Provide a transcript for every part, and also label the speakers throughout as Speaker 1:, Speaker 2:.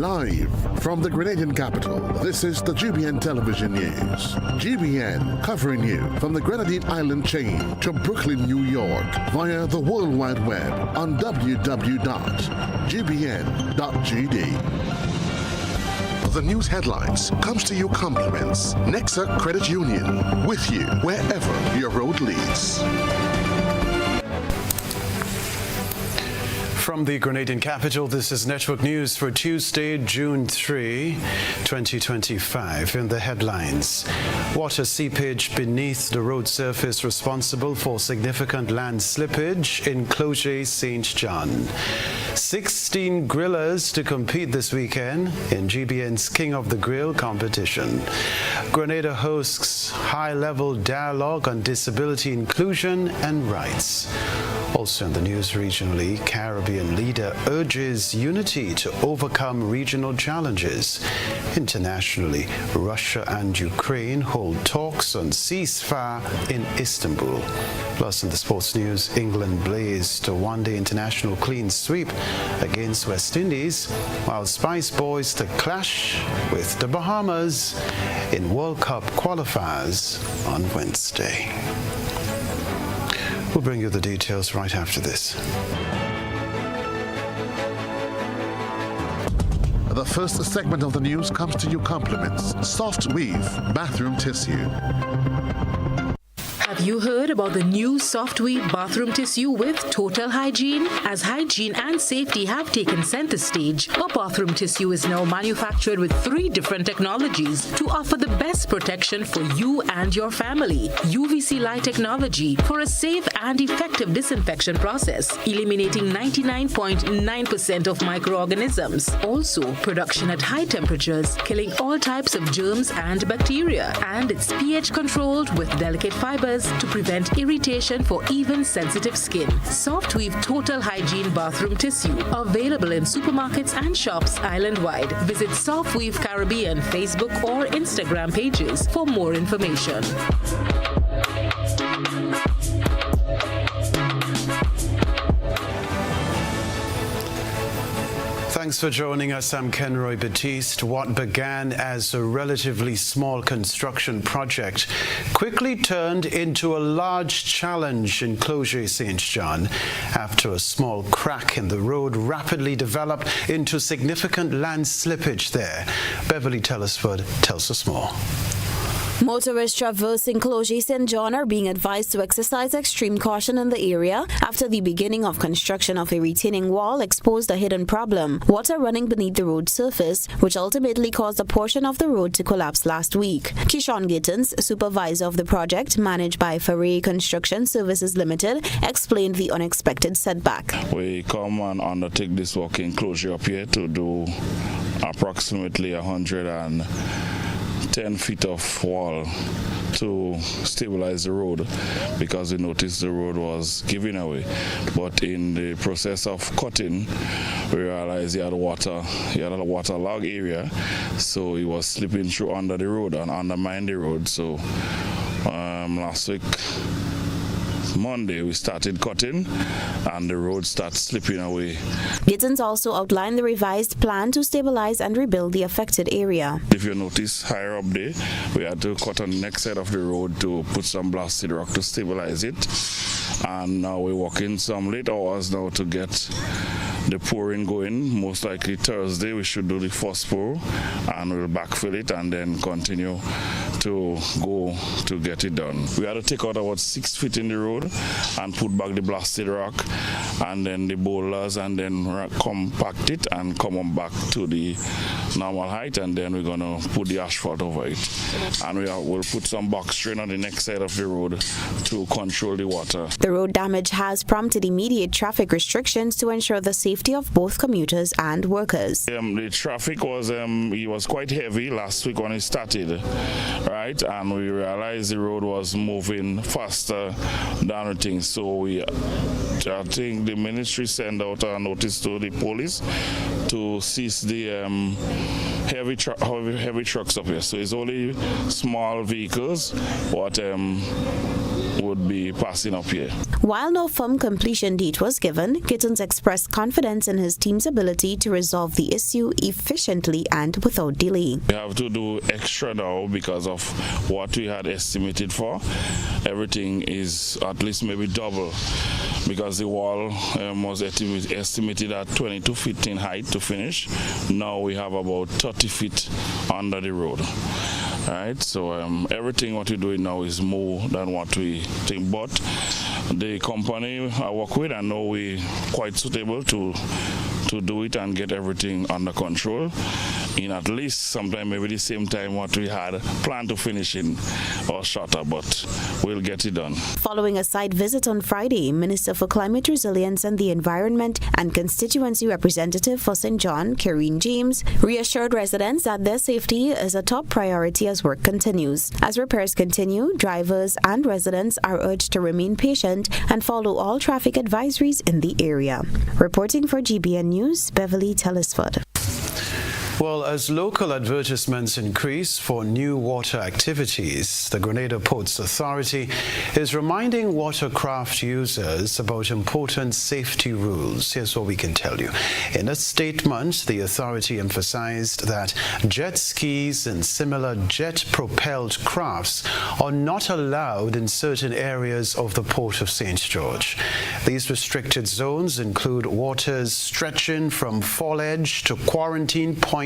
Speaker 1: Live from the Grenadian capital, this is the GBN television news. GBN covering you from the Grenadine Island chain to Brooklyn, New York via the World Wide Web on www.gbn.gd. The news headlines comes to you compliments. Nexa Credit Union, with you wherever your road leads.
Speaker 2: From the Grenadian capital, this is Network News for Tuesday, June 3, 2025. In the headlines, water seepage beneath the road surface responsible for significant land slippage in Clogier, St. John. 16 grillers to compete this weekend in GBN's King of the Grill competition. Grenada hosts high-level dialogue on disability inclusion and rights. Also in the news regionally, Caribbean leader urges unity to overcome regional challenges. Internationally, Russia and Ukraine hold talks on ceasefire in Istanbul. Plus in the sports news, England blazed a one-day international clean sweep against West Indies, while Spice Boys to clash with the Bahamas in World Cup qualifiers on Wednesday. We'll bring you the details right after this.
Speaker 1: The first segment of the news comes to you compliments. Soft Weave bathroom tissue.
Speaker 3: Have you heard about the new Soft Weave bathroom tissue with total hygiene? As hygiene and safety have taken center stage, our bathroom tissue is now manufactured with 3 different technologies to offer the best protection for you and your family. UVC light technology for a safe and effective disinfection process, eliminating 99.9% of microorganisms. Also, production at high temperatures, killing all types of germs and bacteria. And it's pH controlled with delicate fibers to prevent irritation for even sensitive skin. Soft Weave Total Hygiene Bathroom Tissue. Available in supermarkets and shops island-wide. Visit Soft Weave Caribbean Facebook or Instagram pages for more information.
Speaker 2: Thanks for joining us. I'm Kenroy Baptiste. What began as a relatively small construction project quickly turned into a large challenge in Clogier, St. John, after a small crack in the road rapidly developed into significant land slippage there. Beverly Telesford tells us more.
Speaker 4: Motorists traversing Clogier St. John are being advised to exercise extreme caution in the area after the beginning of construction of a retaining wall exposed a hidden problem: water running beneath the road surface, which ultimately caused a portion of the road to collapse last week. Kishon Gittins, supervisor of the project managed by Faray Construction Services Limited, explained the unexpected setback.
Speaker 5: We come and undertake this work in Clogier up here to do approximately 110 feet of wall to stabilize the road, because we noticed the road was giving away. But in the process of cutting, we realized he had a waterlogged area, so he was slipping through under the road and undermined the road. So last week, Monday, we started cutting and the road started slipping away.
Speaker 4: Gittins also outlined the revised plan to stabilize and rebuild the affected area.
Speaker 5: If you notice higher up there, we had to cut on the next side of the road to put some blasted rock to stabilize it. And now we're working some late hours now to get the pouring going. Most likely Thursday we should do the first pour and we'll backfill it and then continue to go to get it done. We had to take out about 6 feet in the road and put back the blasted rock and then the boulders and then compact it and come on back to the normal height, and then we're going to put the asphalt over it. And we'll put some box drain on the next side of the road to control the water.
Speaker 4: The road damage has prompted immediate traffic restrictions to ensure the safety of both commuters and workers.
Speaker 5: The traffic was quite heavy last week when it started, right? And we realized the road was moving faster than the thing. So I think the ministry sent out a notice to the police to cease the heavy trucks up here. So it's only small vehicles, but would be passing up here.
Speaker 4: While no firm completion date was given, Gittins expressed confidence in his team's ability to resolve the issue efficiently and without delay.
Speaker 5: We have to do extra now because of what we had estimated for. Everything is at least maybe double because the wall was estimated at 22 feet in height to finish. Now we have about 30 feet under the road. Right, so everything what we're doing now is more than what we think, but the company I work with, I know we're quite suitable to do it and get everything under control in at least sometime maybe the same time what we had planned to finish in or shorter, but we'll get it done.
Speaker 4: Following a site visit on Friday, Minister for Climate Resilience and the Environment and Constituency Representative for St. John, Karine James, reassured residents that their safety is a top priority as work continues. As repairs continue, drivers and residents are urged to remain patient and follow all traffic advisories in the area. Reporting for GBN News, Beverly Telesford.
Speaker 2: Well, as local advertisements increase for new water activities, the Grenada Ports Authority is reminding watercraft users about important safety rules. Here's what we can tell you. In a statement, the authority emphasized that jet skis and similar jet-propelled crafts are not allowed in certain areas of the Port of St. George. These restricted zones include waters stretching from Fall Edge to Quarantine Point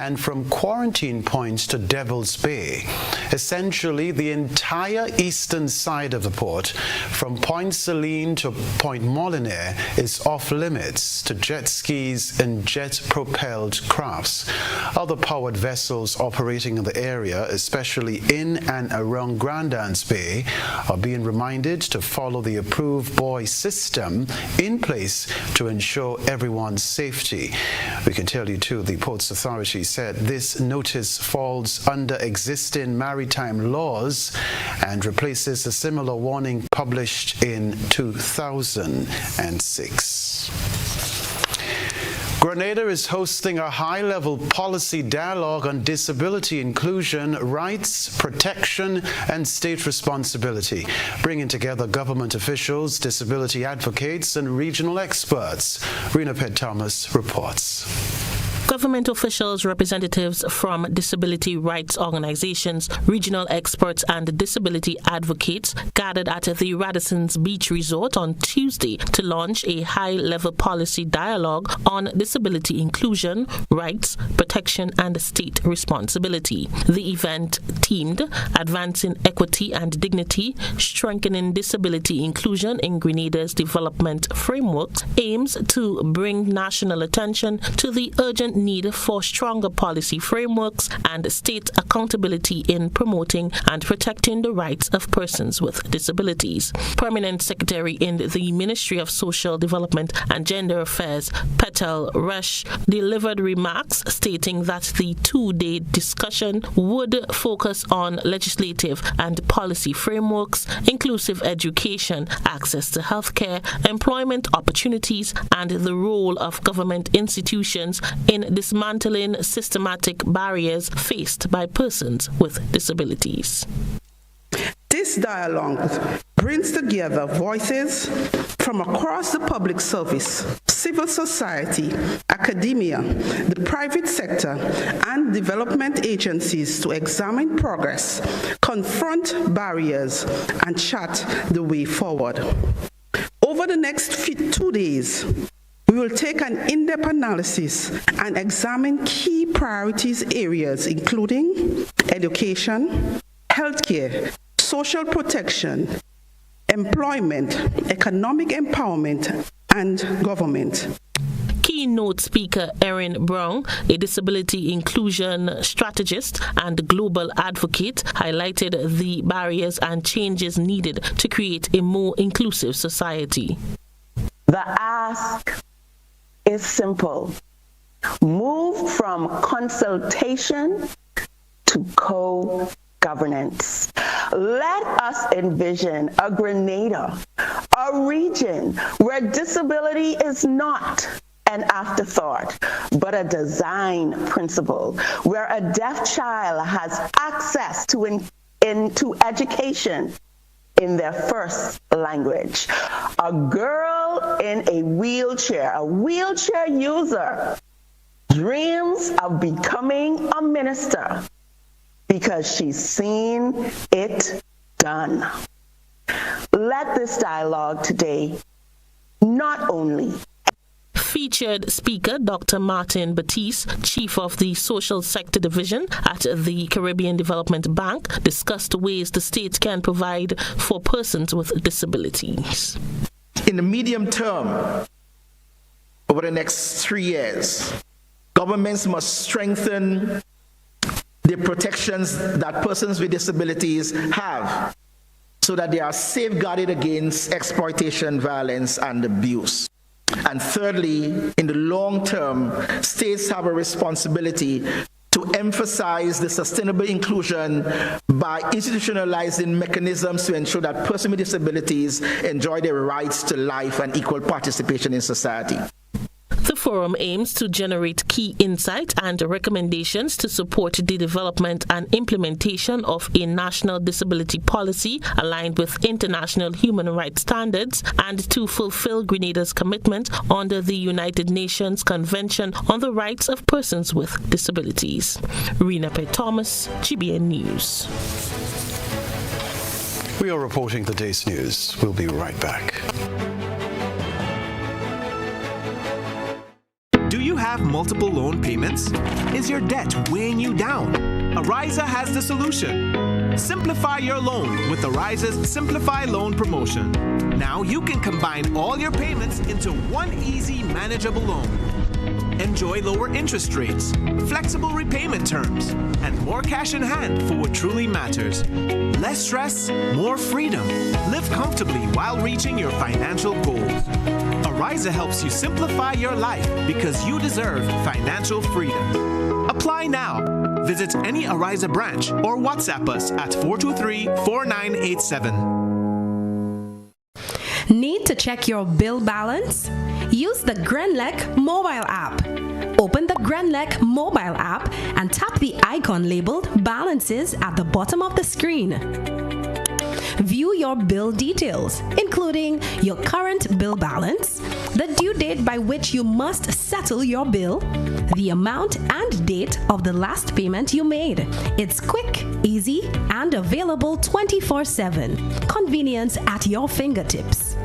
Speaker 2: and from Quarantine Point to Devil's Bay. Essentially, the entire eastern side of the port, from Point Celine to Point Molyneux, is off limits to jet skis and jet-propelled crafts. Other powered vessels operating in the area, especially in and around Grandans Bay, are being reminded to follow the approved buoy system in place to ensure everyone's safety. We can tell you too, the Ports Authority said this notice falls under existing maritime laws and replaces a similar warning published in 2006. Grenada is hosting a high-level policy dialogue on disability inclusion, rights, protection, and state responsibility, bringing together government officials, disability advocates, and regional experts. Rena Pett-Thomas reports.
Speaker 6: Government officials, representatives from disability rights organizations, regional experts, and disability advocates gathered at the Radisson's Beach Resort on Tuesday to launch a high-level policy dialogue on disability inclusion, rights, protection, and state responsibility. The event, themed Advancing Equity and Dignity, Strengthening Disability Inclusion in Grenada's Development Framework, aims to bring national attention to the urgent need for stronger policy frameworks and state accountability in promoting and protecting the rights of persons with disabilities. Permanent Secretary in the Ministry of Social Development and Gender Affairs, Petal Rush, delivered remarks stating that the two-day discussion would focus on legislative and policy frameworks, inclusive education, access to healthcare, employment opportunities, and the role of government institutions in dismantling systematic barriers faced by persons with disabilities.
Speaker 7: This dialogue brings together voices from across the public service, civil society, academia, the private sector, and development agencies to examine progress, confront barriers, and chart the way forward. Over the next 2 days, we will take an in-depth analysis and examine key priorities areas including education, healthcare, social protection, employment, economic empowerment, and government.
Speaker 6: Keynote speaker Erin Brown, a disability inclusion strategist and global advocate, highlighted the barriers and changes needed to create a more inclusive society.
Speaker 8: The ask is simple. Move from consultation to co-governance. Let us envision a Grenada, a region where disability is not an afterthought, but a design principle, where a deaf child has access to education, in their first language. A girl in a wheelchair user, dreams of becoming a minister because she's seen it done. Let this dialogue today not only
Speaker 6: Featured speaker Dr. Martin Baptiste, Chief of the Social Sector Division at the Caribbean Development Bank, discussed ways the state can provide for persons with disabilities.
Speaker 9: In the medium term, over the next 3 years, governments must strengthen the protections that persons with disabilities have so that they are safeguarded against exploitation, violence, and abuse. And thirdly, in the long term, states have a responsibility to emphasize the sustainable inclusion by institutionalizing mechanisms to ensure that persons with disabilities enjoy their rights to life and equal participation in society.
Speaker 6: The forum aims to generate key insight and recommendations to support the development and implementation of a national disability policy aligned with international human rights standards and to fulfill Grenada's commitment under the United Nations Convention on the Rights of Persons with Disabilities. Rena P. Thomas, GBN News.
Speaker 2: We are reporting the day's news. We'll be right back.
Speaker 10: Do you have multiple loan payments? Is your debt weighing you down? Ariza has the solution. Simplify your loan with Ariza's Simplify Loan promotion. Now you can combine all your payments into one easy, manageable loan. Enjoy lower interest rates, flexible repayment terms, and more cash in hand for what truly matters. Less stress, more freedom. Live comfortably while reaching your financial goals. Ariza helps you simplify your life because you deserve financial freedom. Apply now. Visit any Ariza branch or WhatsApp us at 423-4987.
Speaker 11: Need to check your bill balance? Use the Grenlec mobile app. Open the Grenlec mobile app and tap the icon labeled Balances at the bottom of the screen. View your bill details, including your current bill balance, the due date by which you must settle your bill, the amount and date of the last payment you made. It's quick, easy, and available 24/7. Convenience at your fingertips.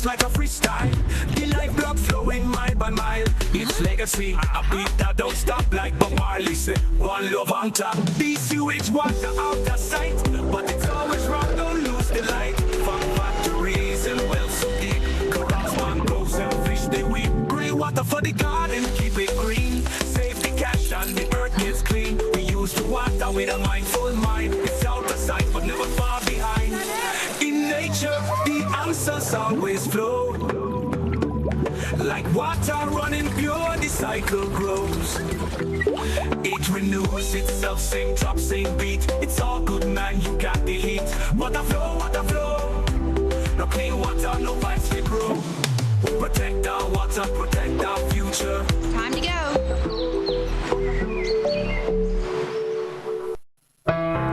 Speaker 12: Like a freestyle, the lifeblood flowing mile by mile. It's legacy, a beat that don't stop like Bob Marley said. One love on top. DCUH water out of sight, but it's always wrong. Don't lose the light. From factories and wells so deep, cause mangroves and fish they weep. Green water for the garden, keep it green. Save the cash and the earth gets clean. We use the water with a mindful mind. It's out of sight, but never far behind. In nature, the answers always flow. Like water running pure, the cycle grows. It renews itself, same drop, same beat. It's all good, man, you got the heat. Water flow, water flow. No clean water, no vibes we grow. Protect our water, protect our future.
Speaker 13: Time to go.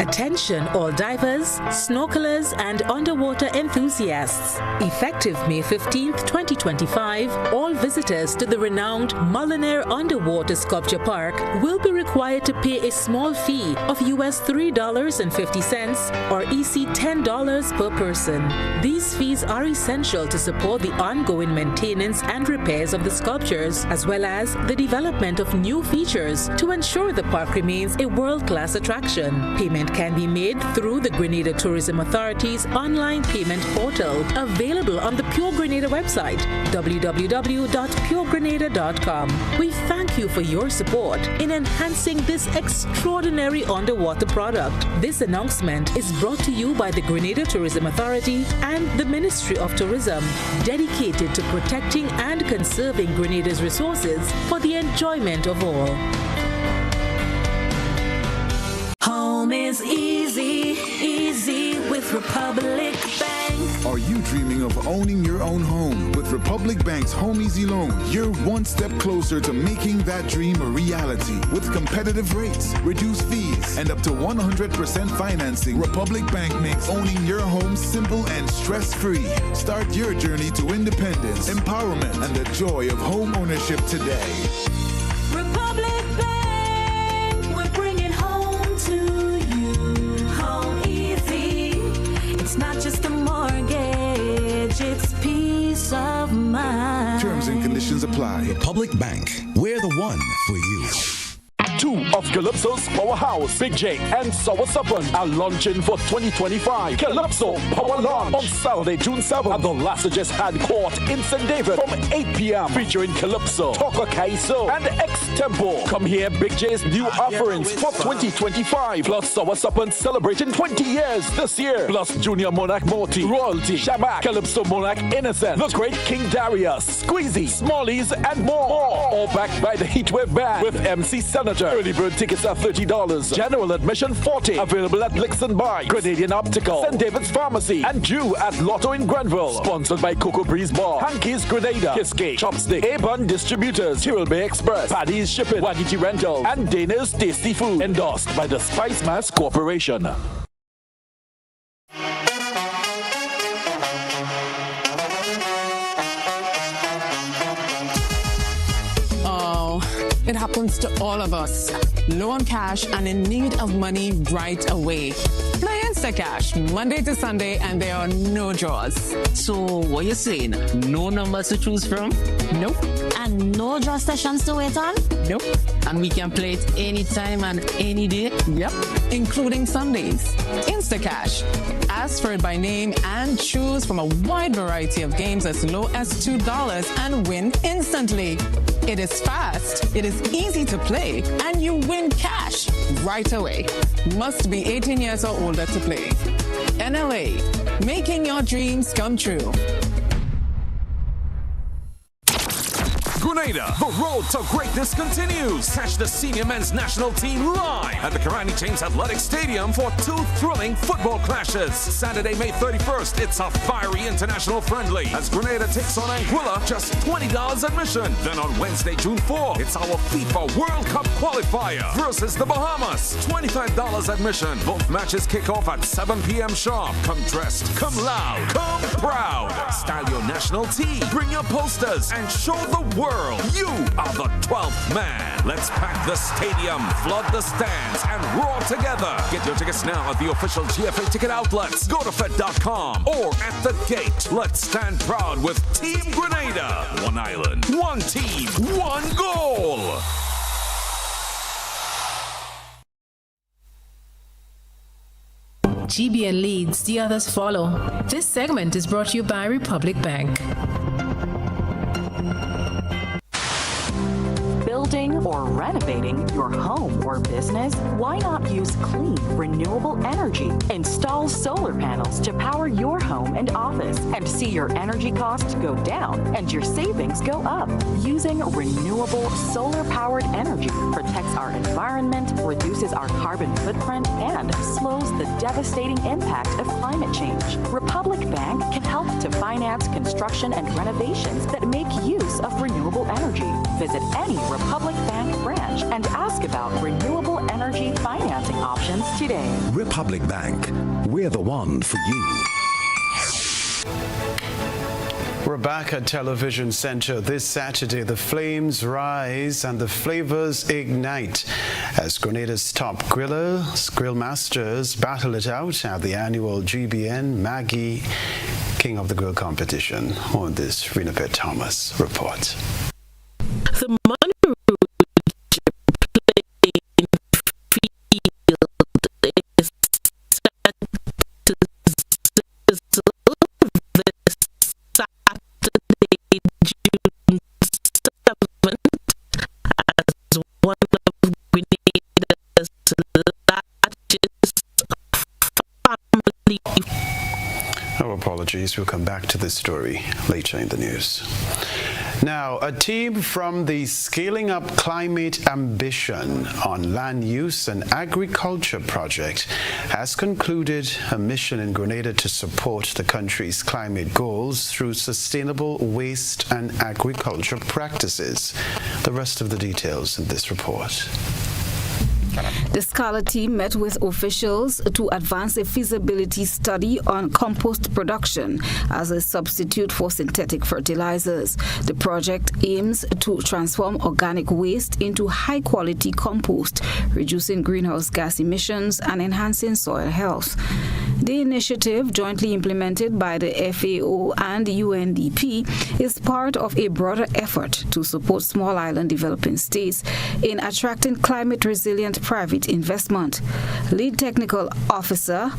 Speaker 3: Attention all divers, snorkelers and underwater enthusiasts. Effective May 15th, 2025, all visitors to the renowned Mullinair Underwater Sculpture Park will be required to pay a small fee of US $3.50 or EC $10 per person. These fees are essential to support the ongoing maintenance and repairs of the sculptures, as well as the development of new features to ensure the park remains a world-class attraction. Payment can be made through the Grenada Tourism Authority's online payment portal, available on the Pure Grenada website, www.puregrenada.com. We thank you for your support in enhancing this extraordinary underwater product. This announcement is brought to you by the Grenada Tourism Authority and the Ministry of Tourism, dedicated to protecting and conserving Grenada's resources for the enjoyment of all.
Speaker 11: Home is easy, easy with Republic Bank.
Speaker 13: Are you dreaming of owning your own home? With Republic Bank's Home Easy Loan, you're one step closer to making that dream a reality. With competitive rates, reduced fees, and up to 100% financing, Republic Bank makes owning your home simple and stress-free. Start your journey to independence, empowerment, and the joy of home ownership today.
Speaker 14: Republic Bank, we're bringing home to you. Home easy. It's not just a mortgage, it's peace of mind.
Speaker 13: Terms and conditions apply.
Speaker 15: Republic Bank, we're the one for you.
Speaker 16: Two of Calypso's powerhouse, Big J and Sour Supper, are launching for 2025. Calypso Power Launch on Saturday, June 7th at the Lassages Had Court in St. David from 8 p.m. featuring Calypso, Toka Kaiso, and X-Tempo. Come hear Big J's new offerings for 2025. Plus Sour Supper celebrating 20 years this year. Plus Junior Monarch Morty, Royalty, Shabak, Calypso Monarch Innocent, The Great King Darius, Squeezy, Smallies, and more. All backed by the Heatwave Band with MC Senator. Early bird tickets are $30. General admission $40. Available at Lixon Bikes, Grenadian Optical, St. David's Pharmacy, and Jew at Lotto in Grenville. Sponsored by Cocoa Breeze Bar, Hanky's Grenada, Kiske, Chopstick, A-Bun Distributors, Tyrrell Bay Express, Paddy's Shipping, Waniti Rental, and Dana's Tasty Food. Endorsed by the Spice Mass Corporation.
Speaker 17: It happens to all of us. Low on cash and in need of money right away. Play Instacash Monday to Sunday and there are no draws.
Speaker 18: So what you saying? No numbers to choose from?
Speaker 17: Nope.
Speaker 19: And no draw sessions to wait on?
Speaker 17: Nope.
Speaker 18: And we can play it anytime and any day?
Speaker 17: Yep. Including Sundays. Instacash. Ask for it by name and choose from a wide variety of games as low as $2 and win instantly. It is fast, it is easy to play, and you win cash right away. Must be 18 years or older to play. NLA, making your dreams come true.
Speaker 20: Grenada, the road to greatness continues. Catch the senior men's national team live at the Karani James Athletic Stadium for two thrilling football clashes. Saturday, May 31st, it's a fiery international friendly as Grenada takes on Anguilla, just $20 admission. Then on Wednesday, June 4, it's our FIFA World Cup qualifier versus the Bahamas, $25 admission. Both matches kick off at 7 p.m. sharp. Come dressed, come loud, come proud. Style your national team, bring your posters, and show the world you are the 12th man. Let's pack the stadium, flood the stands, and roar together. Get your tickets now at the official GFA ticket outlets. Go to Fed.com or at the gate. Let's stand proud with Team Grenada. One island, one team, one goal.
Speaker 3: GBN leads, the others follow. This segment is brought to you by Republic Bank.
Speaker 21: Building or renovating your home or business? Why not use clean, renewable energy? Install solar panels to power your home and office and see your energy costs go down and your savings go up. Using renewable solar-powered energy protects our environment, reduces our carbon footprint, and slows the devastating impact of climate change. Republic Bank can help to finance construction and renovations that make use of renewable energy. Visit any Republic Bank branch and ask about renewable energy financing options today.
Speaker 15: Republic Bank, we're the one for you.
Speaker 2: We're back at Television Center this Saturday. The flames rise and the flavors ignite as Grenada's top grill masters battle it out at the annual GBN Maggie King of the Grill competition. More on this, Renapet Thomas report.
Speaker 6: The Money Rouge playing field is set to sizzle this Saturday, June 7th, as one of Grenada's largest family.
Speaker 2: Our apologies, we'll come back to this story later in the news. Now, a team from the Scaling Up Climate Ambition on Land Use and Agriculture project has concluded a mission in Grenada to support the country's climate goals through sustainable waste and agriculture practices. The rest of the details in this report.
Speaker 1: The Scala team met with officials to advance a feasibility study on compost production as a substitute for synthetic fertilizers. The project aims to transform organic waste into high-quality compost, reducing greenhouse gas emissions and enhancing soil health. The initiative, jointly implemented by the FAO and UNDP, is part of a broader effort to support small island developing states in attracting climate-resilient private investment. Lead Technical Officer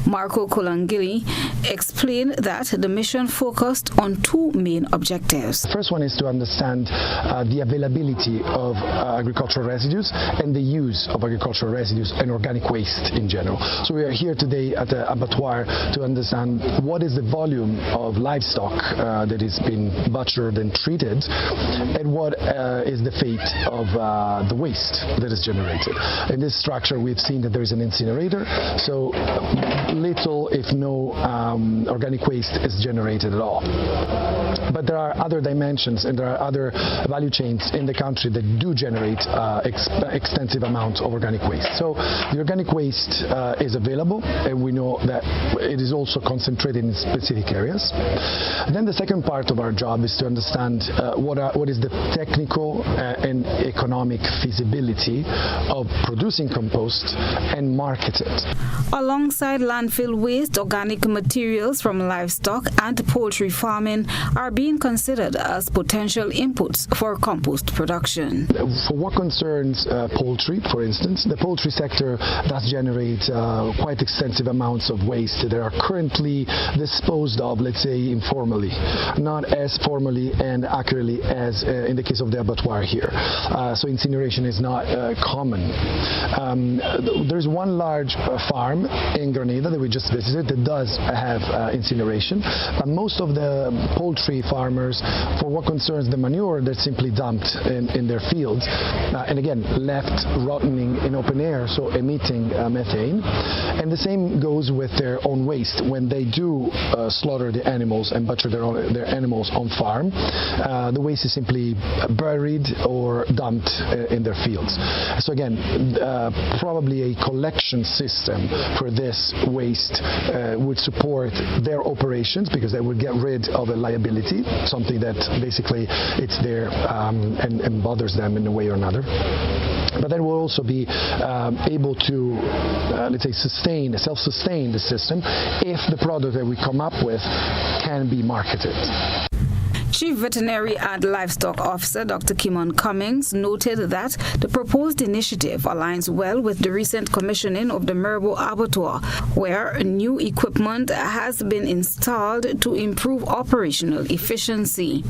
Speaker 1: Marco Colangili explained that the mission focused on two main objectives.
Speaker 22: The first one is to understand the availability of agricultural residues and the use of agricultural residues and organic waste in general. So we are here today at the abattoir to understand what is the volume of livestock that is being butchered and treated, and what is the fate of the waste that is generated. In this structure, we've seen that there is an incinerator, so little, if no, organic waste is generated at all. But there are other dimensions and there are other value chains in the country that do generate extensive amounts of organic waste. So the organic waste is available, and we know that it is also concentrated in specific areas. And then the second part of our job is to understand what is the technical and economic feasibility of producing compost and market it.
Speaker 1: Alongside landfill waste, organic materials from livestock and poultry farming are being considered as potential inputs for compost production.
Speaker 22: For what concerns poultry, for instance, the poultry sector does generate quite extensive amounts of waste that are currently disposed of, let's say, informally, not as formally and accurately as in the case of the abattoir here. So incineration is not common. There's one large farm in Grenada that we just visited that does have incineration, but most of the poultry farmers, for what concerns the manure, they're simply dumped in their fields, and again left rotting in open air, so emitting methane. And the same goes with their own waste. When they do slaughter the animals and butcher their animals on farm, the waste is simply buried or dumped in their fields. So again, probably a collection system for this waste would support their operations, because they would get rid of a liability, something that basically it's there and bothers them in a way or another. But then we'll also be able to, let's say, self-sustain the system if the product that we come up with can be marketed.
Speaker 1: Chief Veterinary and Livestock Officer Dr. Kimon Cummings noted that the proposed initiative aligns well with the recent commissioning of the Merbo Abattoir, where new equipment has been installed to improve operational efficiency.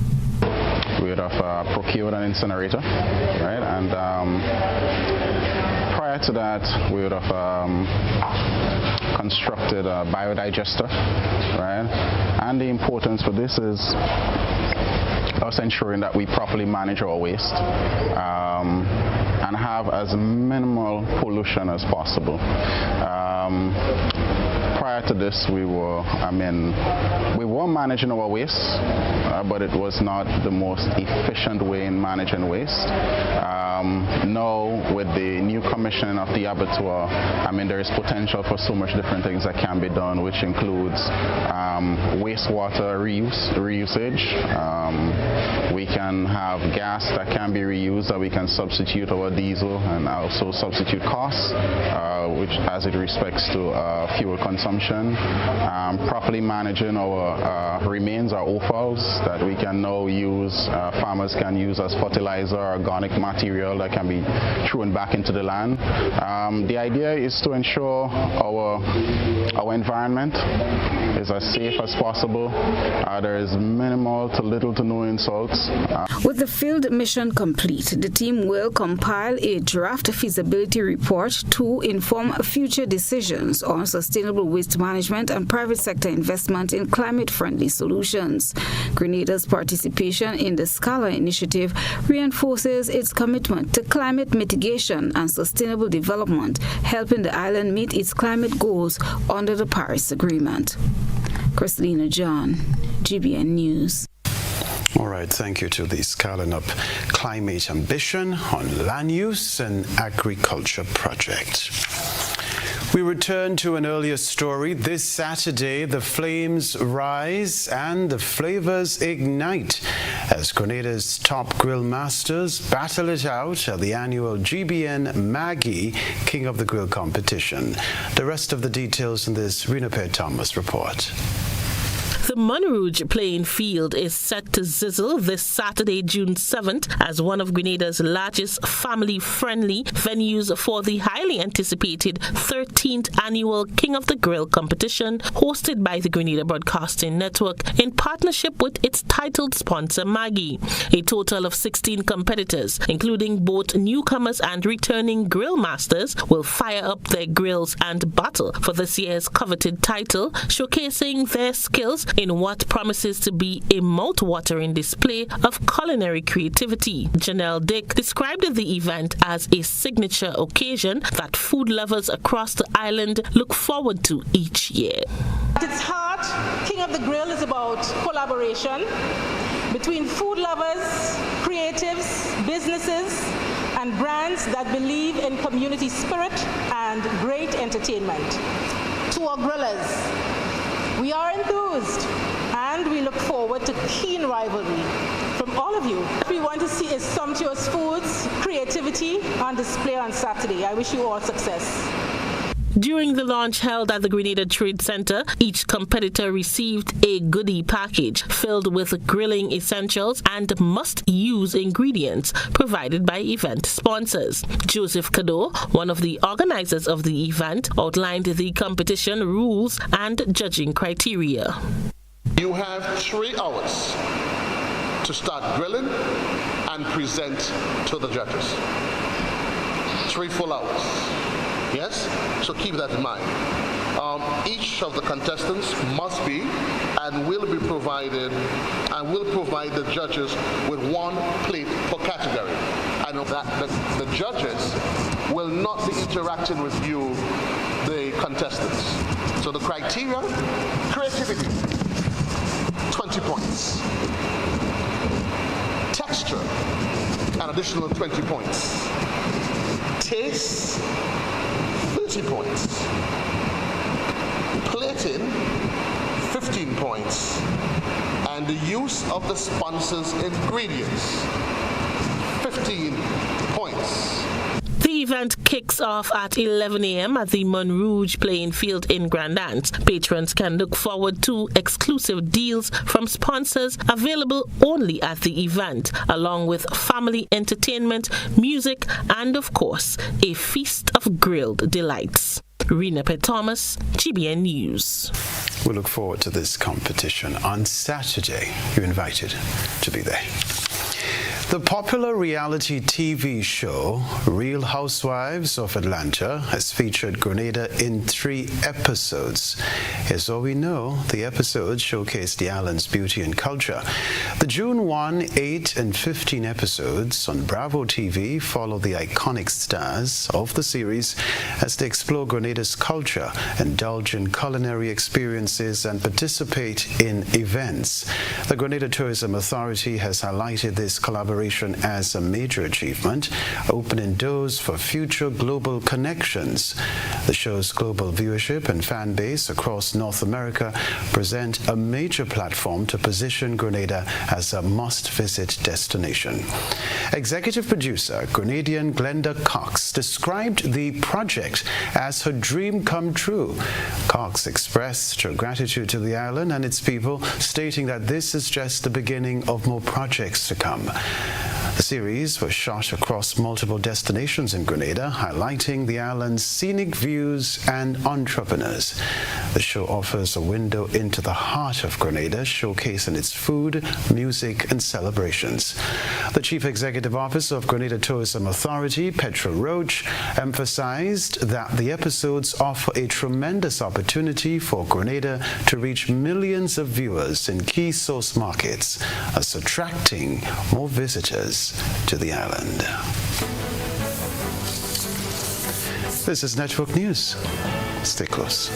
Speaker 23: We would have procured an incinerator, right? And prior to that, we would have constructed a biodigester, right? And the importance for this is us ensuring that we properly manage our waste and have as minimal pollution as possible. Prior to this, we were managing our waste, but it was not the most efficient way in managing waste. Now, with the new commissioning of the abattoir, there is potential for so much different things that can be done, which includes wastewater reusage. We can have gas that can be reused, that we can substitute our diesel and also substitute costs, which as it respects to fuel consumption. Properly managing our remains, our offals, that we can now use, farmers can use as fertilizer, organic material that can be thrown back into the land. The idea is to ensure our environment is as safe as possible. There is minimal to little to no insults.
Speaker 1: With the field mission complete, the team will compile a draft feasibility report to inform future decisions on sustainable waste project management and private sector investment in climate-friendly solutions. Grenada's participation in the Scala initiative reinforces its commitment to climate mitigation and sustainable development, helping the island meet its climate goals under the Paris Agreement. Christina John, GBN News.
Speaker 2: All right, thank you to the Scaling Up Climate Ambition on Land Use and Agriculture Project. We return to an earlier story. This Saturday, the flames rise and the flavors ignite as Grenada's top grill masters battle it out at the annual GBN Maggie King of the Grill competition. The rest of the details in this Rena Thomas report.
Speaker 6: The Montrouge playing field is set to sizzle this Saturday, June 7th, as one of Grenada's largest family-friendly venues for the highly anticipated 13th annual King of the Grill competition, hosted by the Grenada Broadcasting Network in partnership with its titled sponsor Maggie. A total of 16 competitors, including both newcomers and returning grill masters, will fire up their grills and battle for this year's coveted title, showcasing their skills in what promises to be a mouth-watering display of culinary creativity. Janelle Dick described the event as a signature occasion that food lovers across the island look forward to each year.
Speaker 4: At its heart, King of the Grill is about collaboration between food lovers, creatives, businesses, and brands that believe in community spirit and great entertainment. To our grillers, we are enthused and we look forward to keen rivalry from all of you. What we want to see is sumptuous foods, creativity on display on Saturday. I wish you all success.
Speaker 6: During the launch held at the Grenada Trade Center, each competitor received a goodie package filled with grilling essentials and must-use ingredients provided by event sponsors. Joseph Cadeau, one of the organizers of the event, outlined the competition rules and judging criteria.
Speaker 5: You have 3 hours to start grilling and present to the judges. 3 full hours. Yes? So keep that in mind. Each of the contestants must be and will be provided and will provide the judges with 1 plate per category. And of that, the judges will not be interacting with you, the contestants. So the criteria: creativity, 20 points. Texture, an additional 20 points. Taste, 30 points. Plating, 15 points. And the use of the sponsor's ingredients, 15 points.
Speaker 6: The event kicks off at 11 a.m. at the Montrouge playing field in Grand Anse. Patrons can look forward to exclusive deals from sponsors available only at the event, along with family entertainment, music, and of course, a feast of grilled delights. Rena Thomas, GBN News.
Speaker 2: We look forward to this competition on Saturday. You're invited to be there. The popular reality TV show Real Housewives of Atlanta has featured Grenada in 3 episodes. Here's all we know. The episodes showcase the island's beauty and culture. The June 1, 8, and 15 episodes on Bravo TV follow the iconic stars of the series as they explore Grenada's culture, indulge in culinary experiences, and participate in events. The Grenada Tourism Authority has highlighted this collaboration as a major achievement, opening doors for future global connections. The show's global viewership and fan base across North America present a major platform to position Grenada as a must-visit destination. Executive producer Grenadian Glenda Cox described the project as her dream come true. Cox expressed her gratitude to the island and its people, stating that this is just the beginning of more projects to come. The series was shot across multiple destinations in Grenada, highlighting the island's scenic views and entrepreneurs. The show offers a window into the heart of Grenada, showcasing its food, music, and celebrations. The Chief Executive Officer of Grenada Tourism Authority, Petra Roach, emphasized that the episodes offer a tremendous opportunity for Grenada to reach millions of viewers in key source markets, thus attracting more visitors to the island. This is Network News. Stay close.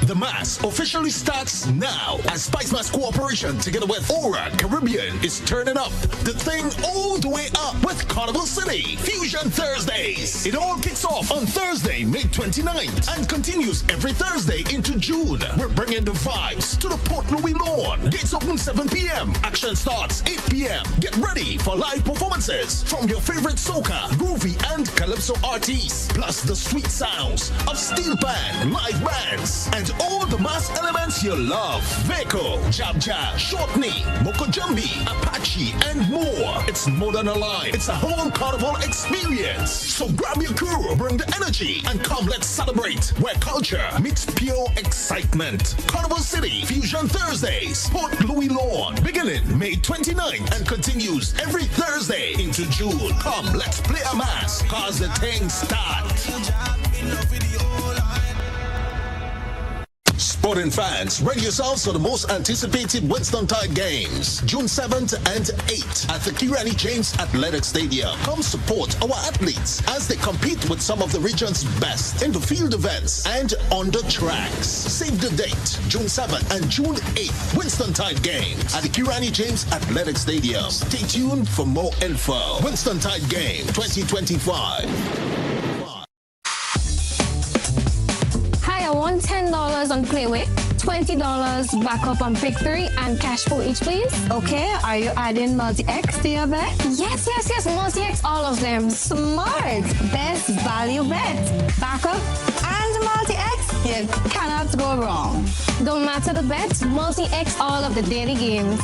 Speaker 7: The Mass officially starts now as Spice Mass Corporation together with Aura Caribbean is turning up the thing all the way up with Carnival City Fusion Thursdays. It all kicks off on Thursday, May 29th and continues every Thursday into June. We're bringing the vibes to the Port Louis lawn. Gates open 7 p.m. Action starts 8 p.m. Get ready for live performances from your favorite soca, groovy, and calypso artists, plus the sweet sounds of steel band, live bands, and all the mass elements you love. Veko, Jab Jab, Short Knee, Moko Jumbi, Apache, and more. It's more than a line. It's a whole carnival experience. So grab your crew, bring the energy, and come let's celebrate where culture meets pure excitement. Carnival City Fusion Thursdays, Port Louis Lawn, beginning May 29th and continues every Thursday into June. Come, let's play a mass, cause the thing starts. Sporting fans, ready yourselves for the most anticipated Winston-Tide games, June 7th and 8th at the Kenroy James Athletic Stadium. Come support our athletes as they compete with some of the region's best in the field events and on the tracks. Save the date, June 7th and June 8th, Winston-Tide games at the Kenroy James Athletic Stadium. Stay tuned for more info. Winston-Tide game 2025.
Speaker 8: I want $10 on Playway, $20 backup on Victory, and cash for each, please. Okay, are you adding multi-X to your bet? Yes, multi-X, all of them. Smart. Best value bet. Backup and multi-X, you cannot go wrong. Don't matter the bet, multi-X all of the daily games.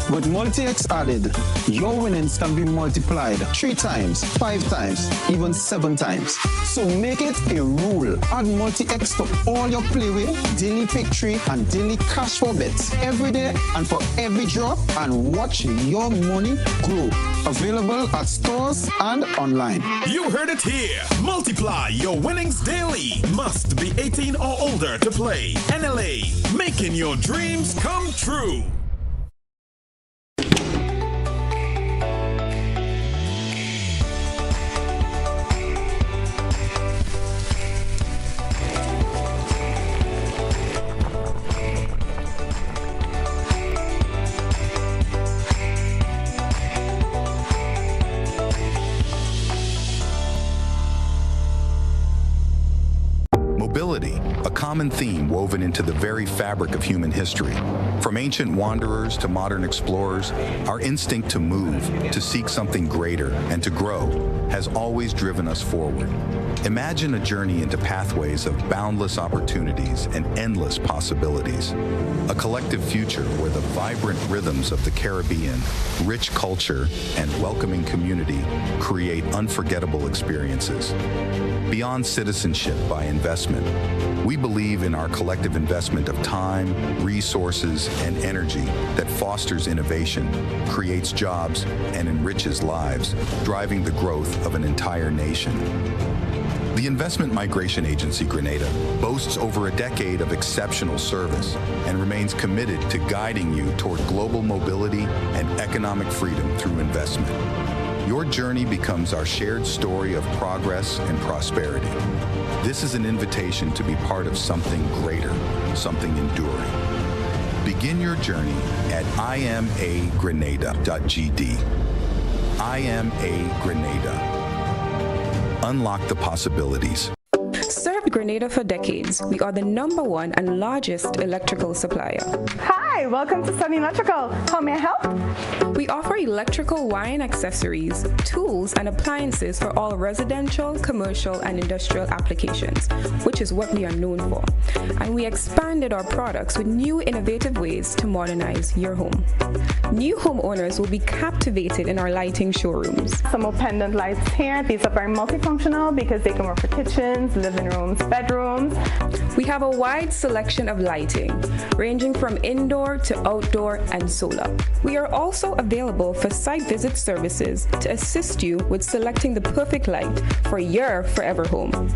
Speaker 9: With multi-X added, your winnings can be multiplied 3 times, 5 times, even 7 times. So make it a rule. Add multi-X to all your Playway, daily victory, and daily cash for bets every day and for every drop, and watch your money grow. Available at stores and online.
Speaker 24: You heard it here. Multiply your winnings daily. Must be 18 or older to play. NLA, making your dreams come true.
Speaker 25: Mobility, a common theme woven into the very fabric of human history. From ancient wanderers to modern explorers, our instinct to move, to seek something greater, and to grow has always driven us forward. Imagine a journey into pathways of boundless opportunities and endless possibilities. A collective future where the vibrant rhythms of the Caribbean, rich culture, and welcoming community create unforgettable experiences. Beyond citizenship by investment, we believe in our collective investment of time, resources, and energy that fosters innovation, creates jobs, and enriches lives, driving the growth of an entire nation. The Investment Migration Agency Grenada boasts over a decade of exceptional service and remains committed to guiding you toward global mobility and economic freedom through investment. Your journey becomes our shared story of progress and prosperity. This is an invitation to be part of something greater, something enduring. Begin your journey at imagrenada.gd. IMA Grenada. Unlock the possibilities.
Speaker 26: Served Grenada for decades, we are the #1 and largest electrical supplier.
Speaker 8: Hi!
Speaker 10: Hi, welcome to Sunny Electrical. How may I help?
Speaker 11: We offer electrical wire and accessories, tools, and appliances for all residential, commercial, and industrial applications, which is what we are known for. And we expanded our products with new innovative ways to modernize your home. New homeowners will be captivated in our lighting showrooms.
Speaker 10: Some more pendant lights here. These are very multifunctional because they can work for kitchens, living rooms, bedrooms.
Speaker 11: We have a wide selection of lighting, ranging from indoor to outdoor and solar. We are also available for site visit services to assist you with selecting the perfect light for your forever home.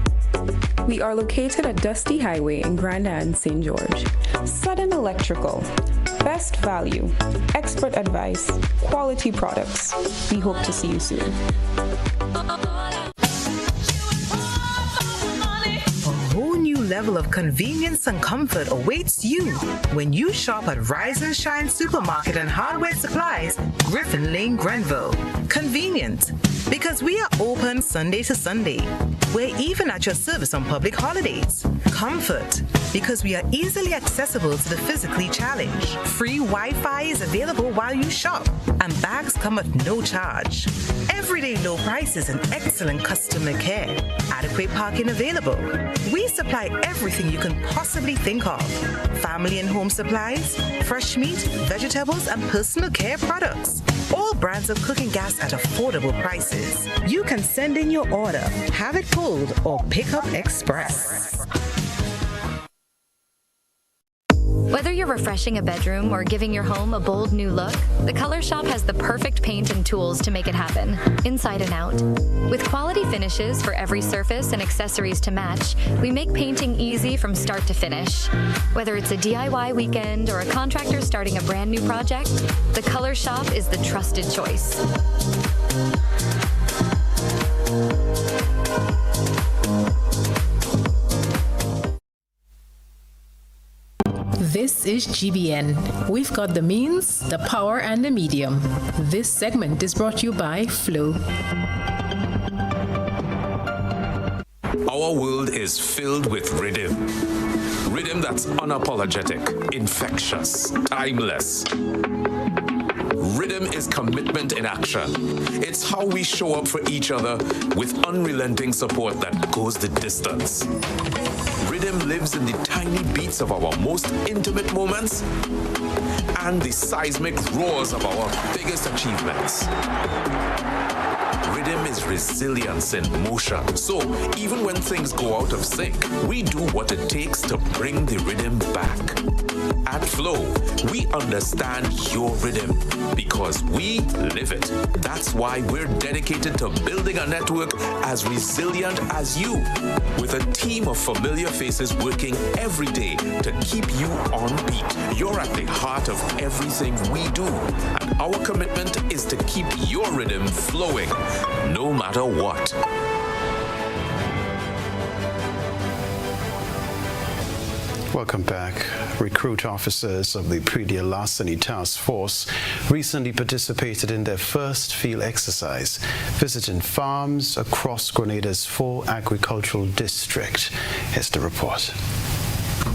Speaker 11: We are located at Dusty Highway in Grand Anne, St. George. Sudden Electrical. Best value, expert advice, quality products. We hope to see you soon.
Speaker 12: Level of convenience and comfort awaits you when you shop at Rise and Shine Supermarket and Hardware Supplies, Griffin Lane, Grenville. Convenient, because we are open Sunday to Sunday. We're even at your service on public holidays. Comfort, because we are easily accessible to the physically challenged. Free Wi-Fi is available while you shop, and bags come at no charge. Everyday low prices and excellent customer care. Adequate parking available. We supply everything you can possibly think of. Family and home supplies, fresh meat, vegetables, and personal care products. All brands of cooking gas at affordable prices. You can send in your order, have it pulled, or pick up express.
Speaker 13: Whether you're refreshing a bedroom or giving your home a bold new look, the Color Shop has the perfect paint and tools to make it happen, inside and out. With quality finishes for every surface and accessories to match, we make painting easy from start to finish. Whether it's a DIY weekend or a contractor starting a brand new project, the Color Shop is the trusted choice.
Speaker 3: This is GBN. We've got the means, the power, and the medium. This segment is brought to you by Flow.
Speaker 20: Our world is filled with rhythm. Rhythm that's unapologetic, infectious, timeless. Rhythm is commitment in action. It's how we show up for each other with unrelenting support that goes the distance. Rhythm lives in the tiny beats of our most intimate moments and the seismic roars of our biggest achievements. Rhythm is resilience in motion. So even when things go out of sync, we do what it takes to bring the rhythm back. At Flow, we understand your rhythm because we live it. That's why we're dedicated to building a network as resilient as you, with a team of familiar faces working every day to keep you on beat. You're at the heart of everything we do, and our commitment is to keep your rhythm flowing, no matter what.
Speaker 2: Welcome back. Recruit officers of the Pre-Deal Larceny Task Force recently participated in their first field exercise, visiting farms across Grenada's 4 agricultural districts. Here's the report.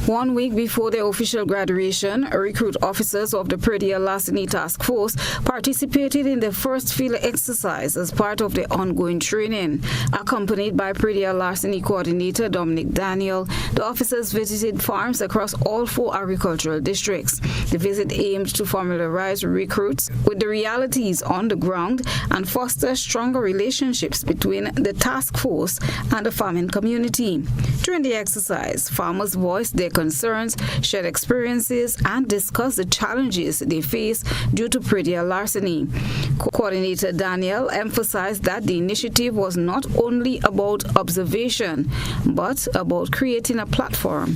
Speaker 1: 1 week before their official graduation, recruit officers of the Pre-Deal Larceny Task Force participated in their first field exercise as part of their ongoing training. Accompanied by Pre-Deal Larceny Coordinator Dominic Daniel, the officers visited farms across all 4 agricultural districts. The visit aimed to familiarize recruits with the realities on the ground and foster stronger relationships between the task force and the farming community. During the exercise, farmers voiced their concerns, shared experiences, and discussed the challenges they face due to Pre-Deal larceny. Coordinator Daniel emphasized that the initiative was not only about observation, but about creating a platform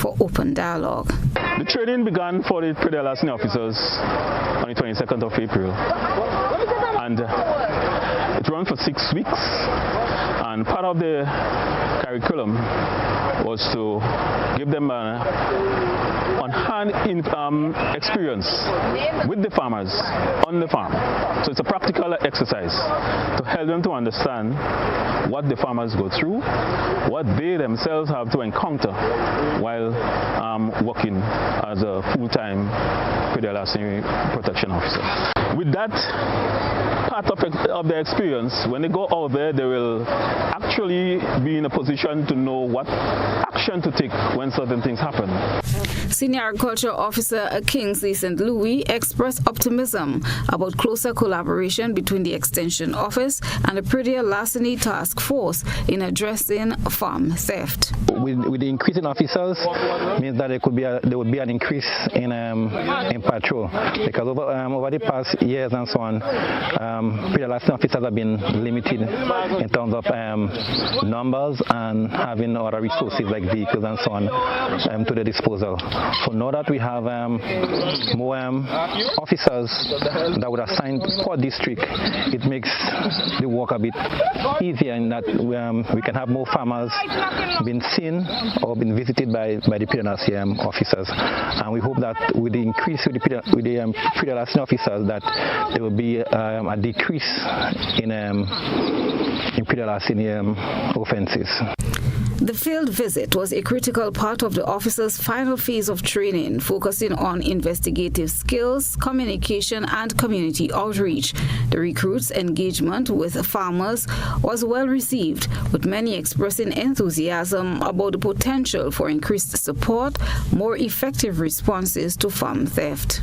Speaker 1: for open dialogue.
Speaker 14: The training began for the Pre-Deal larceny officers on the 22nd of April, and it ran for 6 weeks. And And part of the curriculum was to give them on-hand experience with the farmers on the farm. So it's a practical exercise to help them to understand what the farmers go through, what they themselves have to encounter while working as a full-time pedal-assisting protection officer. With that part of their experience, when they go out there, they will actually be in a position to know what action to take when certain things happen.
Speaker 1: Senior Agriculture Officer Kingsley St. Louis expressed optimism about closer collaboration between the Extension Office and the Predial Larceny Task Force in addressing farm theft.
Speaker 16: With the increase in officers means that there would be an increase in patrol, because over the past years and so on, Predial Larceny officers have been limited in terms of numbers and having other resources like vehicles and so on to their disposal. So now that we have more officers that would assign per district, it makes the work a bit easier in that we can have more farmers being seen or being visited by the Predial officers. And we hope that with the increase with the Predial officers, that there will be a decrease in Predial offenses.
Speaker 1: The field visit was a critical part of the officers' final phase of training, focusing on investigative skills, communication, and community outreach. The recruits' engagement with farmers was well received, with many expressing enthusiasm about the potential for increased support, more effective responses to farm theft.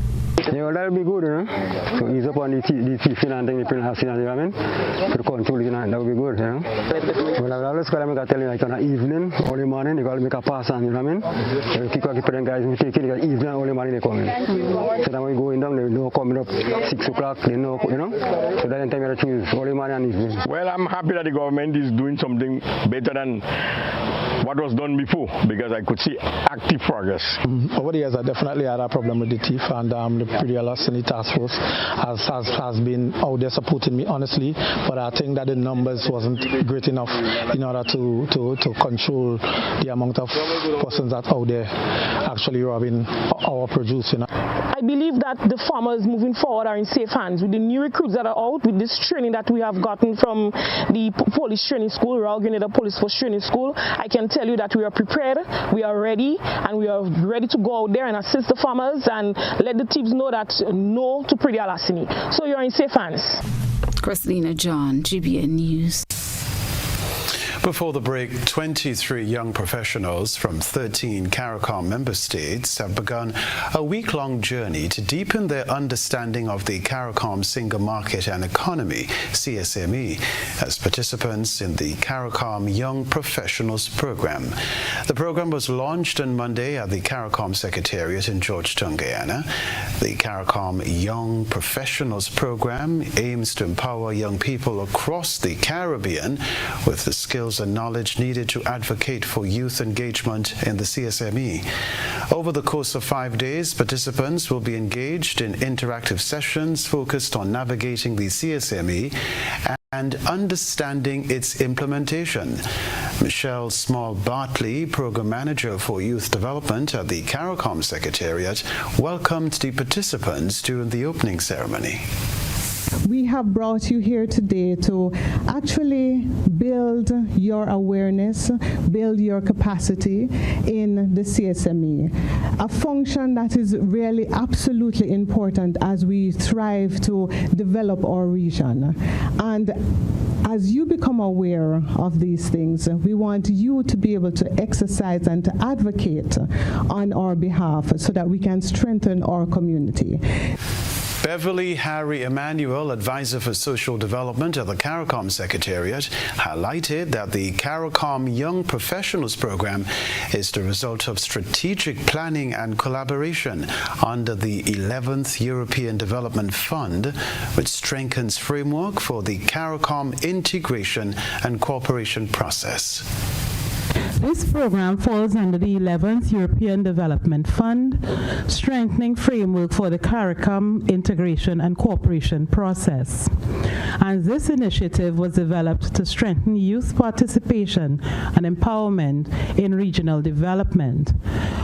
Speaker 17: Yeah, that will be good, to ease up on the thieving and things, to control it, that will be good, Well, I always tell you, like on an evening, early morning, you got to make a pass on, you know what I mean? People keep guys taking it evening, early morning, they come in. So then when you go in down, they know coming up 6 o'clock, they know, So that time you have to choose early morning and evening. Well, I'm happy that the government is doing something better than what was done before, because I could see active progress.
Speaker 22: Over the years, I definitely had a problem with the thief, and the Predial Larceny Task Force has been out there supporting me, honestly, but I think that the numbers wasn't great enough in order to control the amount of persons that out there actually robbing our produce.
Speaker 18: I believe that the farmers moving forward are in safe hands with the new recruits that are out, with this training that we have gotten from the police training school, Royal Grenada Police Force Training School. I can tell you that we are prepared, we are ready, and we are ready to go out there and assist the farmers and let the thieves know that no to Predial Larceny. So you're in safe hands.
Speaker 1: Christina John, GBN News.
Speaker 2: Before the break, 23 young professionals from 13 CARICOM member states have begun a week-long journey to deepen their understanding of the CARICOM Single Market and Economy, CSME, as participants in the CARICOM Young Professionals Program. The program was launched on Monday at the CARICOM Secretariat in Georgetown, Guyana. The CARICOM Young Professionals Program aims to empower young people across the Caribbean with the skills and knowledge needed to advocate for youth engagement in the CSME. Over the course of 5 days, participants will be engaged in interactive sessions focused on navigating the CSME and understanding its implementation. Michelle Small-Bartley, Program Manager for Youth Development at the CARICOM Secretariat, welcomed the participants during the opening ceremony.
Speaker 19: We have brought you here today to actually build your awareness, build your capacity in the CSME, a function that is really absolutely important as we strive to develop our region. And as you become aware of these things, we want you to be able to exercise and to advocate on our behalf so that we can strengthen our community.
Speaker 2: Beverly Harry Emanuel, Advisor for Social Development at the CARICOM Secretariat, highlighted that the CARICOM Young Professionals Program is the result of strategic planning and collaboration under the 11th European Development Fund, which strengthens framework for the CARICOM integration and cooperation process.
Speaker 19: This program falls under the 11th European Development Fund, strengthening framework for the CARICOM integration and cooperation process. And this initiative was developed to strengthen youth participation and empowerment in regional development,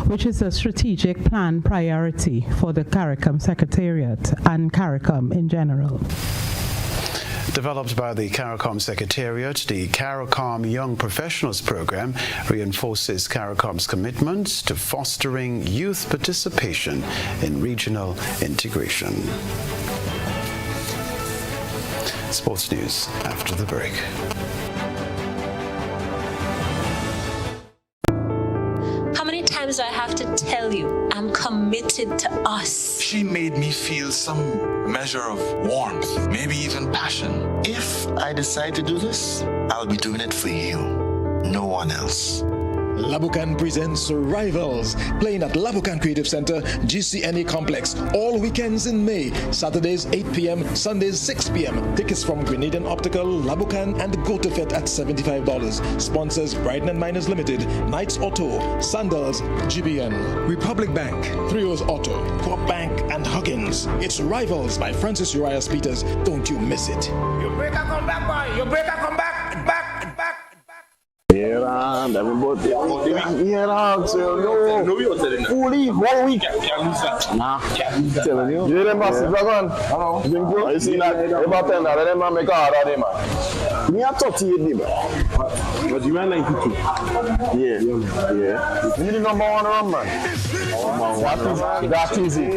Speaker 19: which is a strategic plan priority for the CARICOM Secretariat and CARICOM in general.
Speaker 2: Developed by the CARICOM Secretariat, the CARICOM Young Professionals Program reinforces CARICOM's commitment to fostering youth participation in regional integration. Sports news after the break.
Speaker 4: How many times do I have to tell you I'm committed to us?
Speaker 5: She made me feel some measure of warmth, maybe even passion.
Speaker 15: If I decide to do this, I'll be doing it for you, no one else.
Speaker 21: Labukan presents Rivals, playing at Labukan Creative Center, GCNA Complex, all weekends in May, Saturdays 8 p.m., Sundays 6 p.m. Tickets from Grenadian Optical, Labukan, and Go to Fet at $75. Sponsors Brighton and Miners Limited, Knights Auto, Sandals, GBN, Republic Bank, Trios Auto, Co-op Bank, and Huggins. It's Rivals by Francis Urias Peters. Don't you miss it.
Speaker 23: You break a come back, boy. You break a come back, and back, and back.
Speaker 26: Yeah, everybody. Yeah, no. Fully 1 week. Nah. Telling you. You remember Dragon? Hello. I see that. About 10, I remember make a hard man. Me a 38, man. But you are 92. Yeah. You need the number one run, man. What is that easy?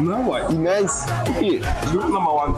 Speaker 26: No, what? Nice. Yeah. You number one.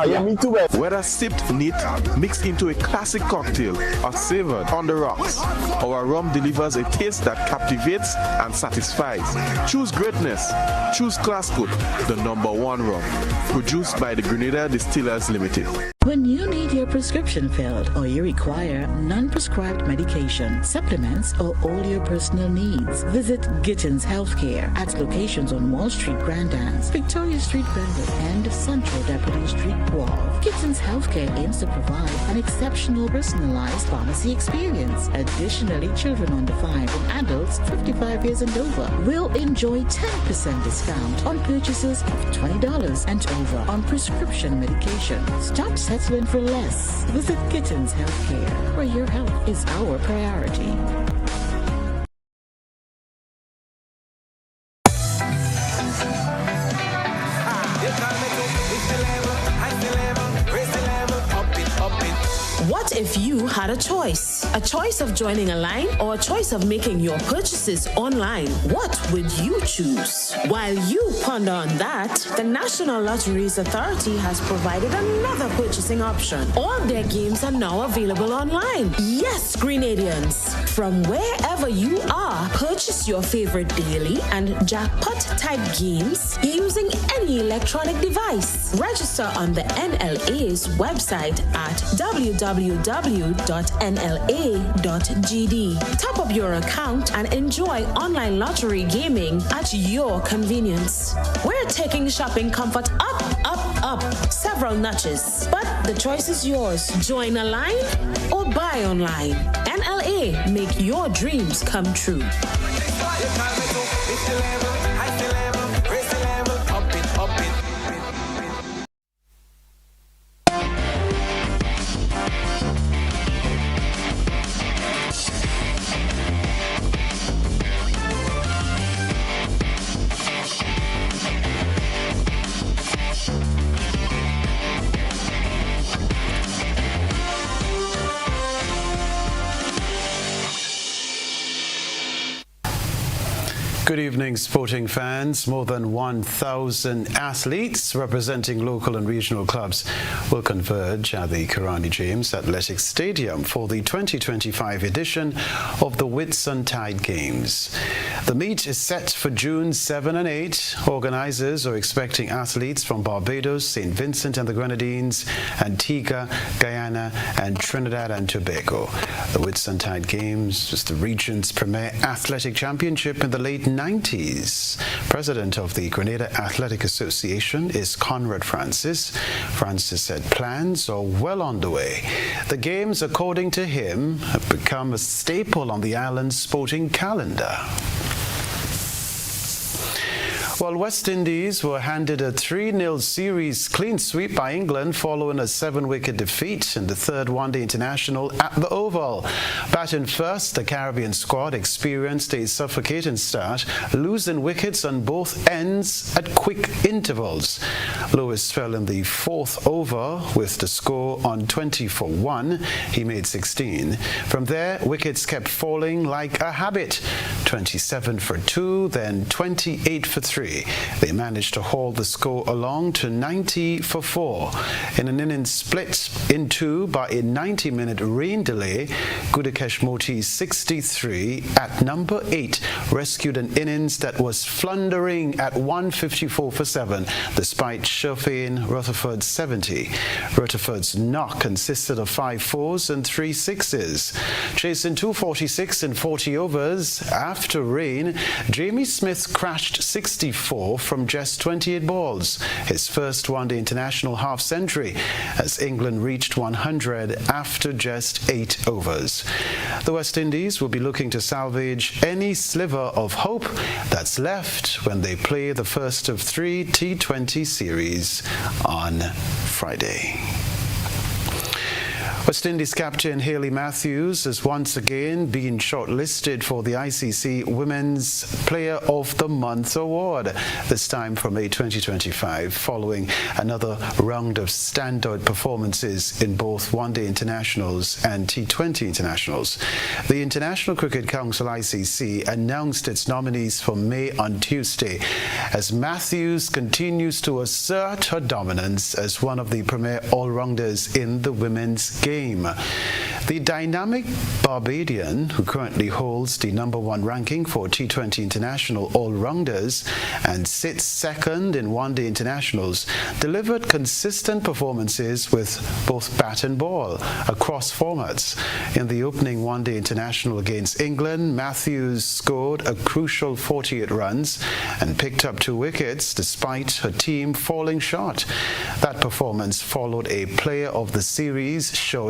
Speaker 26: Yeah, me too.
Speaker 27: Whether sipped neat, mixed into a classic cocktail, or savored on the rocks, our rum delivers a taste that captivates and satisfies. Choose greatness. Choose Classcoat, the number one rum. Produced by the Grenada Distillers Limited.
Speaker 28: When you need your prescription filled or you require non-prescribed medication, supplements, or all your personal needs, visit Gittins Healthcare at locations on Wall Street, Grandans, Victoria Street, Grenville, and Central Deputy Street, Wall. Gittins Healthcare aims to provide an exceptional personalized pharmacy experience. Additionally, children under 5 and adults 55 years and over will enjoy 10% discount on purchases of $20 and over on prescription medication. Stop settling for less. Visit Gittins Healthcare, where your health is our priority.
Speaker 29: What if you had a choice? A choice of joining a line or a choice of making your purchases online? What would you choose? While you ponder on that, the National Lotteries Authority has provided another purchasing option. All their games are now available online. Yes, Grenadians, from wherever you are, purchase your favorite daily and jackpot-type games using any electronic device. Register on the NLA's website at www.nla.gd. Top up your account and enjoy online lottery gaming at your convenience. We're taking shopping comfort up several notches. But the choice is yours. Join a line or buy online. NLA, make your dreams come true.
Speaker 2: Good evening, sporting fans. More than 1,000 athletes representing local and regional clubs will converge at the Karani James Athletic Stadium for the 2025 edition of the Whitsuntide Games. The meet is set for June 7 and 8. Organizers are expecting athletes from Barbados, St. Vincent and the Grenadines, Antigua, Guyana, and Trinidad and Tobago. The Whitsuntide Games was the region's premier athletic championship in the late 90s. President of the Grenada Athletic Association is Conrad Francis. Francis said plans are well on the way. The games, according to him, have become a staple on the island's sporting calendar. Well, West Indies were handed a 3-0 series clean sweep by England following a 7-wicket defeat in the third one-day international at the Oval. Batting first, the Caribbean squad experienced a suffocating start, losing wickets on both ends at quick intervals. Lewis fell in the fourth over with the score on 20 for 1. He made 16. From there, wickets kept falling like a habit. 27 for 2, then 28 for 3. They managed to haul the score along to 90 for 4. In an innings split in two by a 90-minute rain delay, Gudakesh Moti's 63 at number 8 rescued an innings that was flundering at 154 for 7, despite Shafane Rutherford's 70. Rutherford's knock consisted of 5 fours and 3 sixes. Chasing 246 in 40 overs after rain, Jamie Smith crashed 64 from just 28 balls, his first one-day international half-century, as England reached 100 after just 8 overs. The West Indies will be looking to salvage any sliver of hope that's left when they play the first of 3 T20 series on Friday. West Indies captain Hayley Matthews has once again been shortlisted for the ICC Women's Player of the Month award, this time for May 2025, following another round of standout performances in both one-day internationals and T20 internationals. The International Cricket Council ICC announced its nominees for May on Tuesday, as Matthews continues to assert her dominance as one of the premier all-rounders in the women's game. The dynamic Barbadian, who currently holds the #1 ranking for T20 international all-rounders and sits second in one-day internationals, delivered consistent performances with both bat and ball across formats. In the opening one-day international against England, Matthews scored a crucial 48 runs and picked up 2 wickets despite her team falling short. That performance followed a Player of the Series showing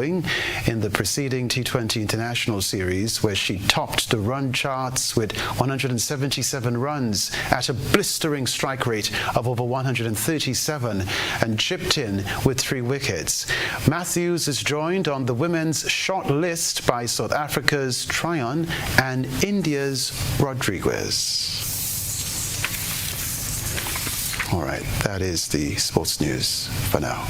Speaker 2: in the preceding T20 International Series, where she topped the run charts with 177 runs at a blistering strike rate of over 137 and chipped in with 3 wickets. Matthews is joined on the women's short list by South Africa's Tryon and India's Rodriguez. All right, that is the sports news for now.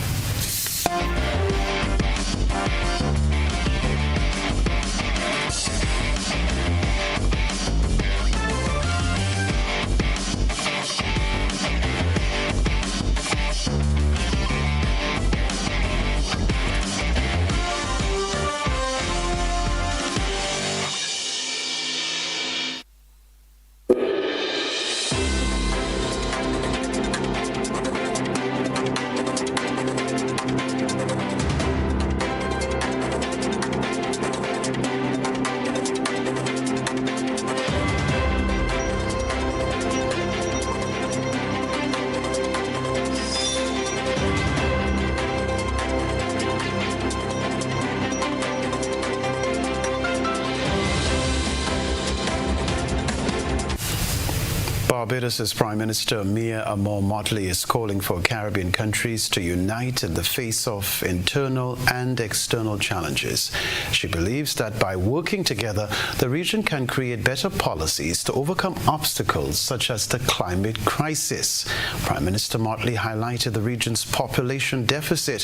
Speaker 2: Barbados' Prime Minister Mia Amor Motley is calling for Caribbean countries to unite in the face of internal and external challenges. She believes that by working together, the region can create better policies to overcome obstacles such as the climate crisis. Prime Minister Motley highlighted the region's population deficit,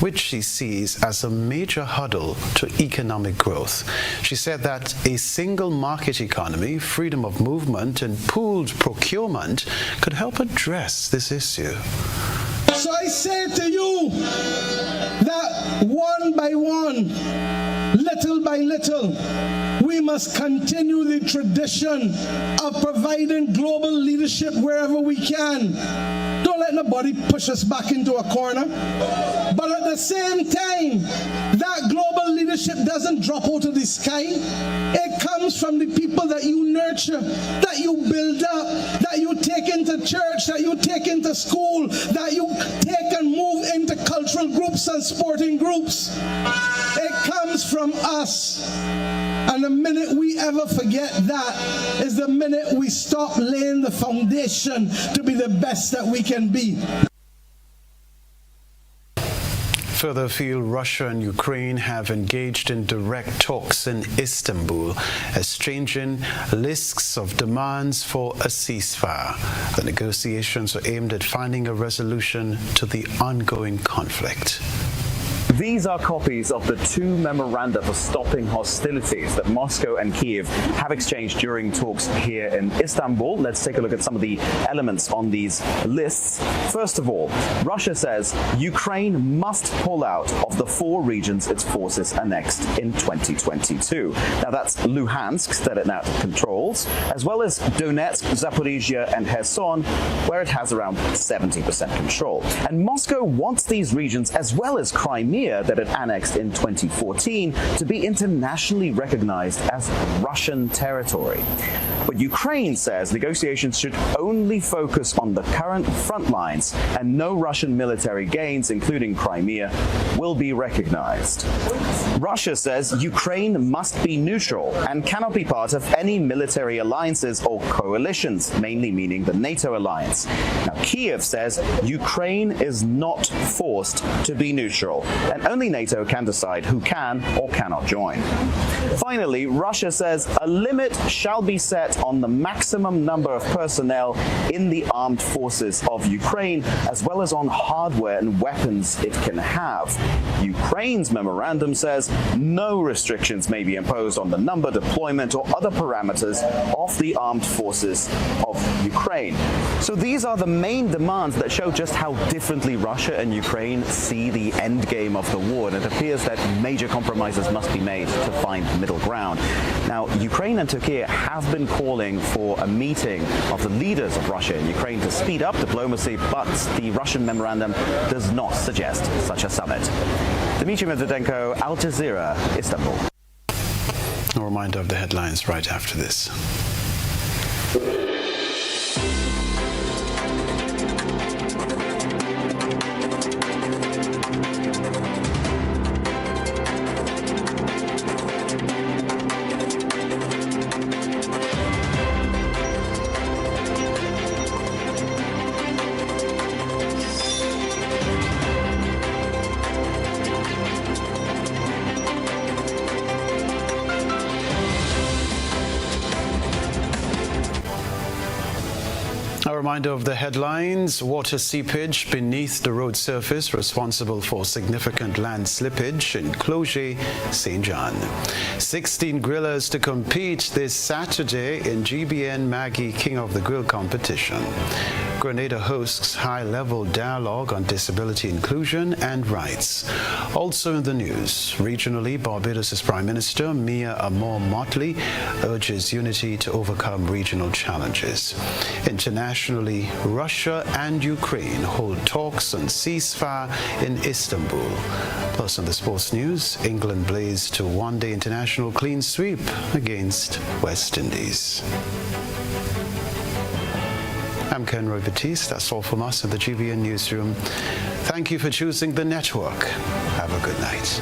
Speaker 2: which she sees as a major hurdle to economic growth. She said that a single market economy, freedom of movement, and pooled procurement could help address this issue.
Speaker 6: So I say to you that one by one, little by little, we must continue the tradition of providing global leadership wherever we can. Don't let nobody push us back into a corner. But at the same time, that global leadership doesn't drop out of the sky. It comes from the people that you nurture, that you build up, that you take into church, that you take into school, that you take and move into cultural groups and sporting groups. It comes from us. And the minute we ever forget that is the minute we stop laying the foundation to be the best that we can be.
Speaker 2: Further afield, Russia and Ukraine have engaged in direct talks in Istanbul, exchanging lists of demands for a ceasefire. The negotiations are aimed at finding a resolution to the ongoing conflict.
Speaker 7: These are copies of the two memoranda for stopping hostilities that Moscow and Kiev have exchanged during talks here in Istanbul. Let's take a look at some of the elements on these lists. First of all, Russia says Ukraine must pull out of the 4 regions its forces annexed in 2022. Now that's Luhansk that it now controls, as well as Donetsk, Zaporizhia and Kherson, where it has around 70% control. And Moscow wants these regions, as well as Crimea, that it annexed in 2014, to be internationally recognized as Russian territory. But Ukraine says negotiations should only focus on the current front lines and no Russian military gains, including Crimea, will be recognized. Russia says Ukraine must be neutral and cannot be part of any military alliances or coalitions, mainly meaning the NATO alliance. Now, Kiev says Ukraine is not forced to be neutral, and only NATO can decide who can or cannot join. Finally, Russia says a limit shall be set on the maximum number of personnel in the armed forces of Ukraine, as well as on hardware and weapons it can have. Ukraine's memorandum says no restrictions may be imposed on the number, deployment, or other parameters of the armed forces of Ukraine. So these are the main demands that show just how differently Russia and Ukraine see the end game of the war, and it appears that major compromises must be made to find middle ground. Now, Ukraine and Turkey have been calling for a meeting of the leaders of Russia and Ukraine to speed up diplomacy, but the Russian memorandum does not suggest such a summit. Dmitry Medvedenko, Al Jazeera, Istanbul.
Speaker 2: A reminder of the headlines right after this. A reminder of the headlines. Water seepage beneath the road surface responsible for significant land slippage in Cloget, St. John. 16 grillers to compete this Saturday in GBN Maggie King of the Grill competition. Grenada hosts high-level dialogue on disability inclusion and rights. Also in the news, regionally, Barbados' Prime Minister Mia Amor-Motley urges unity to overcome regional challenges. Internationally, Russia and Ukraine hold talks on ceasefire in Istanbul. Plus on the sports news, England blazed to one-day international clean sweep against West Indies. I'm Kenroy, Baptiste. That's all from us in the GBN newsroom. Thank you for choosing the network. Have a good night.